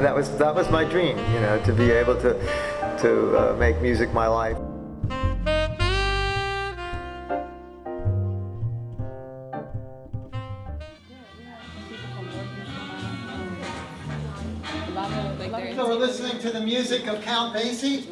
that was my dream, you know, to be able to make music my life. So we're listening to the music of Count Basie.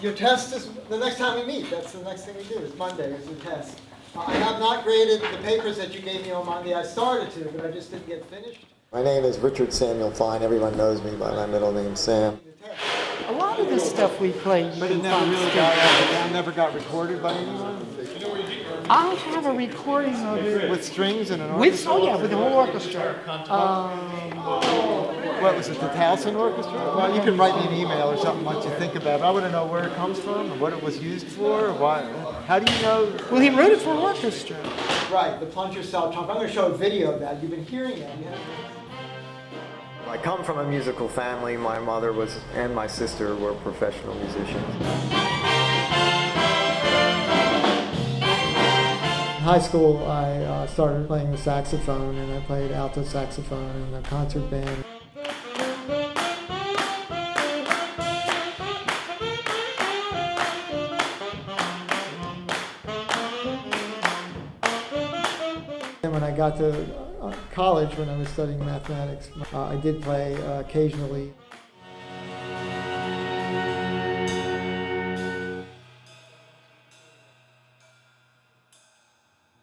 Your test is the next time we meet. That's the next thing we do. Is Monday is your test. I have not graded the papers that you gave me on Monday. I started to, but I just didn't get finished. My name is Richard Samuel Fine. Everyone knows me by my middle name, Sam. A lot of the stuff we played, But it never really got recorded by anyone. I have a recording of it With strings and an orchestra. with the whole orchestra. What was it, the Towson Orchestra? Well, you can write me an email or something once you think about it. I want to know where it comes from, and what it was used for, or why. How do you know? Well, he wrote it for orchestra. Right, the plunger cell trumpet. I'm going to show a video of that. You've been hearing it. I come from a musical family. My mother and my sister were professional musicians. In high school, I started playing the saxophone, and I played alto saxophone in a concert band. And when I got to college, when I was studying mathematics, I did play occasionally.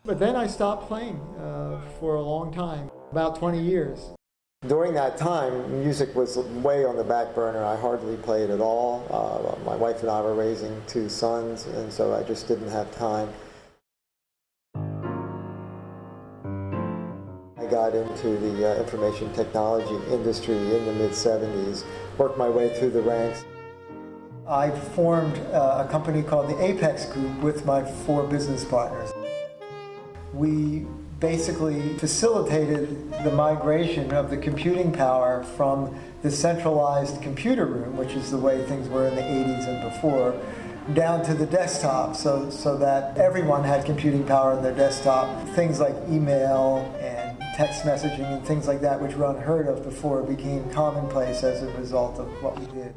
But then I stopped playing for a long time, about 20 years. During that time, music was way on the back burner. I hardly played at all. My wife and I were raising 2 sons, and so I just didn't have time. I got into the information technology industry in the mid-'70s, worked my way through the ranks. I formed a company called the Apex Group with my 4 business partners. We basically facilitated the migration of the computing power from the centralized computer room, which is the way things were in the 80s and before, down to the desktop, so that everyone had computing power on their desktop. Things like email and text messaging and things like that, which were unheard of before, became commonplace as a result of what we did.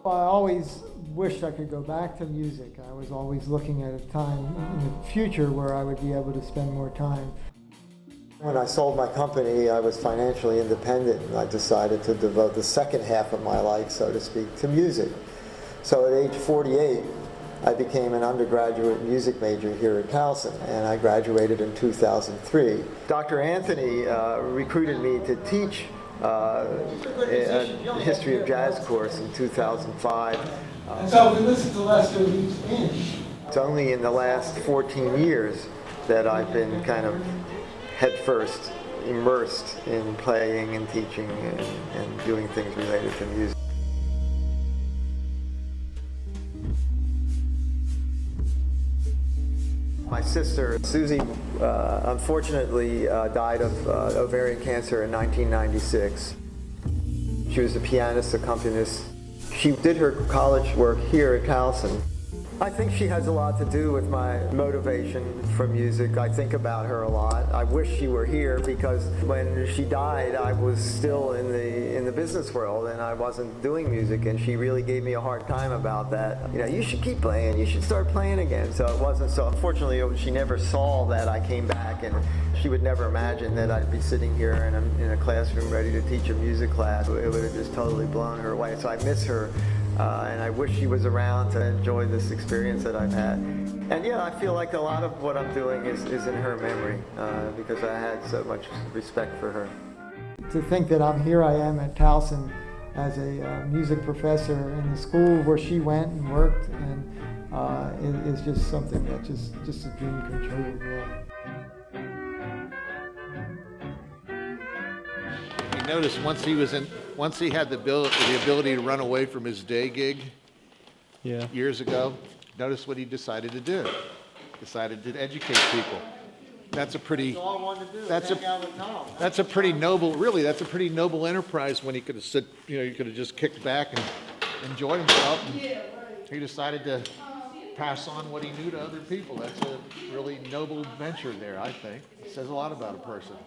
I always wished I could go back to music. I was always looking at a time in the future where I would be able to spend more time. When I sold my company, I was financially independent, and I decided to devote the second half of my life, so to speak, to music. So at age 48, I became an undergraduate music major here at Towson, and I graduated in 2003. Dr. Anthony recruited me to teach a history of jazz course in 2005. So if we listen to Lester, he's in. It's only in the last 14 years that I've been kind of headfirst immersed in playing and teaching and doing things related to music. My sister, Susie, unfortunately died of ovarian cancer in 1996. She was a pianist, accompanist. She did her college work here at Towson. I think she has a lot to do with my motivation for music. I think about her a lot. I wish she were here because when she died, I was still in the business world and I wasn't doing music, and she really gave me a hard time about that. You know, you should keep playing, you should start playing again. So it wasn't so. Unfortunately, she never saw that I came back, and she would never imagine that I'd be sitting here in a classroom ready to teach a music class. It would have just totally blown her away. So I miss her. And I wish she was around to enjoy this experience that I've had. And yeah, I feel like a lot of what I'm doing is in her memory because I had so much respect for her. To think that I am at Towson as a music professor in the school where she went and worked, and it is just something that's just a dream come true, really. You notice once he had the ability to run away from his day gig years ago, notice what he decided to do. Decided to educate people. That's a pretty that's a pretty noble enterprise when he could have he could have just kicked back and enjoyed himself. And he decided to pass on what he knew to other people. That's a really noble venture there, I think. It says a lot about a person.